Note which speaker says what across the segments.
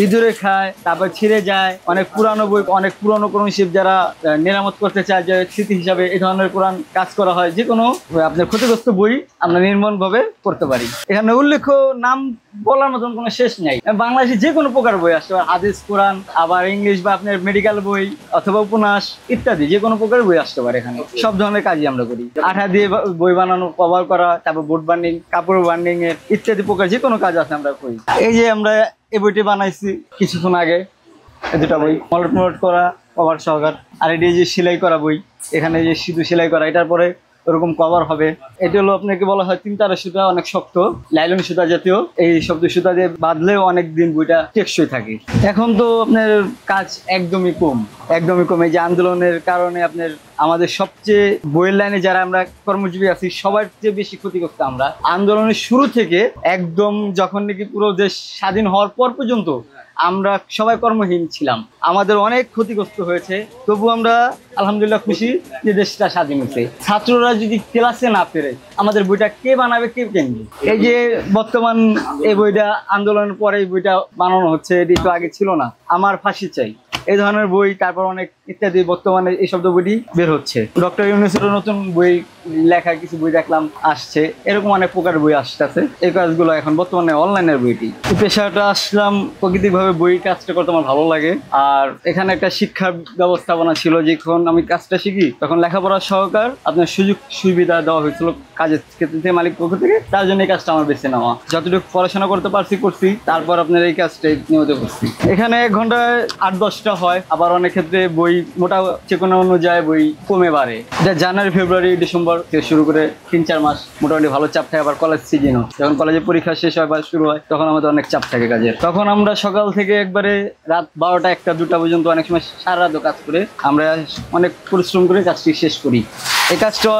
Speaker 1: ইঁদুরে খায়, তারপর ছিঁড়ে যায়। অনেক পুরানো বই, অনেক পুরানো কোরআন শরীফ যারা মেরামত করতে চায়, যে স্মৃতি হিসাবে এই ধরনের কোরআন কাজ করা হয়। যে কোনো আপনার ক্ষতিগ্রস্ত বই আমরা নির্মূল ভাবে করতে পারি। এখানে উল্লেখ্য নাম বলার মতন কোনো শেষ নেই। বাংলাদেশে যে কোনো প্রকার বই আসতে পারে, হাদিস, কোরআন, আবার ইংলিশ বা আপনার মেডিকেল বই অথবা উপন্যাস ইত্যাদি যে কোনো প্রকার বই আসতে পারে। এখানে সব ধরনের কাজই আমরা করি। আঠা দিয়ে বই বানানো, কভার করা, তারপর বোর্ড বান্ডিং, কাপড় বান্ডিং এর ইত্যাদি প্রকার যে কোনো কাজ আছে আমরা করি। এই যে আমরা এই বইটি বানাইছি কিছুক্ষণ আগে, দুটা বই মলট করা কভার সহকার, আর এটি যে সেলাই করা বই, এখানে যে শুধু সেলাই করা, এটার পরে ওরকম কভার হবে। এটা হলো আপনাকে বলা হয় 3 তারা সুতা, অনেক শক্ত লাইলন সুতা জাতীয়। এই শব্দ সুতা দিয়ে বাঁধলেও অনেক দিন বইটা টেকসই থাকে। এখন তো আপনার কাজ একদমই কম। এই যে আন্দোলনের কারণে আপনার আমাদের সবচেয়ে বইয়ের লাইনে যারা আমরা কর্মজীবী আছি সবার চেয়ে বেশি ক্ষতিগ্রস্ত আমরা। আন্দোলনের শুরু থেকে একদম যখন নাকি পুরো দেশ স্বাধীন হওয়ার পর পর্যন্ত আমরা সবাই কর্মহীন ছিলাম, আমাদের অনেক ক্ষতিগ্রস্ত হয়েছে। তবু আমরা আলহামদুলিল্লাহ খুশি যে দেশটা স্বাধীন হয়েছে। ছাত্ররা যদি ক্লাসে না পেরে আমাদের বইটা কে বানাবে, কে কিনবে? এই যে বর্তমান এই বইটা আন্দোলনের পরে এই বইটা বানানো হচ্ছে, এটি তো আগে ছিল না। আমার ফাঁসি চাই, এই ধরনের বই, তারপর অনেক ইত্যাদি বর্তমানে এই শব্দ বইটি বের হচ্ছে। ডক্টর ইউনূসের নতুন বই লেখা কিছু বই দেখলাম আসছে, এরকম অনেক প্রকার বই আসতেছে। এই কাজগুলো এখন বর্তমানে অনলাইনের বইটি। পেশাটা আসলাম প্রাকৃতিকভাবে, বই কাজটা করতে আমার ভালো লাগে। আর এখানে একটা শিক্ষা ব্যবস্থাপনা ছিল, যখন আমি কাজটা শিখি তখন লেখাপড়া সহকার আপনার সুযোগ সুবিধা দেওয়া হয়েছিল কাজের ক্ষেত্রে মালিক পক্ষ থেকে। তার জন্য এই কাজটা আমার বেছে নেওয়া। যতটুকু পড়াশোনা করতে করছি, তারপর আপনার এই কাজটাই নিয়মিত করছি। এখানে 1 ঘন্টায় 8-10টা হয়। আবার অনেক ক্ষেত্রে বই মোটা চেকোনা অনুযায়ী বই কমে বাড়ে। যা জানুয়ারি, ফেব্রুয়ারি, ডিসেম্বর থেকে শুরু করে 3-4 মাস মোটামুটি ভালো চাপ থাকে। আবার কলেজ সিজনও, যখন কলেজে পরীক্ষা শেষ হয় বা শুরু হয়, তখন আমাদের অনেক চাপ থাকে কাজের। তখন আমরা সকাল থেকে একবারে রাত 12টা, 1টা, 2টা পর্যন্ত, অনেক সময় সারা রাতও কাজ করে আমরা অনেক পরিশ্রম করে কাজটি শেষ করি। এই কাজটা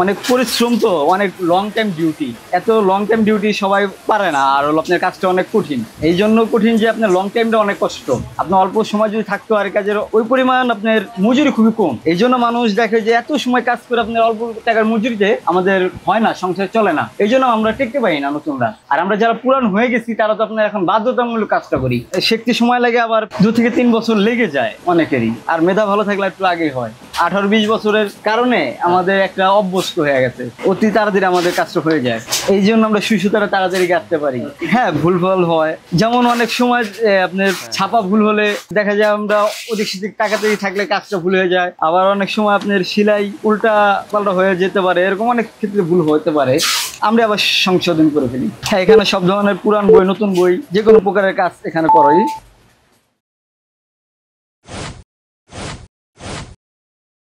Speaker 1: অনেক পরিশ্রম, তো অনেক লং টাইম ডিউটি। এত লং টাইম ডিউটি সবাই পারে না। আর হলো আপনার কাজটা অনেক কঠিন। এই জন্য কঠিন যে আপনার লং টাইমটা অনেক কষ্ট। আপনার অল্প সময় যদি থাকতো আর কাজের ওই পরিমাণ আপনার মজুরি খুবই কম। এই জন্য মানুষ দেখে যে এত সময় কাজ করে আপনার অল্প টাকার মজুরিতে আমাদের হয় না, সংসার চলে না। এই জন্য আমরা টিকতে পারি না নতুনরা। আর আমরা যারা পুরান হয়ে গেছি তারা তো আপনার এখন বাধ্যতামূলক কাজটা করি। শিখতে সময় লাগে, আবার 2 থেকে 3 বছর লেগে যায় অনেকেরই। আর মেধা ভালো থাকলে একটু আগেই হয়। 18-20 বছরের কারণে আমাদের একটা অভ্যস্ত হয়ে গেছে, অতি তাড়াতাড়ি আমাদের কাজটা হয়ে যায়। এই জন্য আমরা সুতারা তাড়াতাড়ি কাটতে পারি। হ্যাঁ, ভুল হয়, যেমন অনেক সময় আপনার ছাপা ভুল হলে দেখা যায় আমরা অধিক টাকাতেই থাকলে কাজটা ভুল হয়ে যায়। আবার অনেক সময় আপনার সেলাই উল্টা পাল্টা হয়ে যেতে পারে, এরকম অনেক ক্ষেত্রে ভুল হতে পারে। আমরা আবার সংশোধন করে ফেলি। হ্যাঁ, এখানে সব ধরনের পুরান বই, নতুন বই, যে কোনো প্রকারের কাজ এখানে করাই।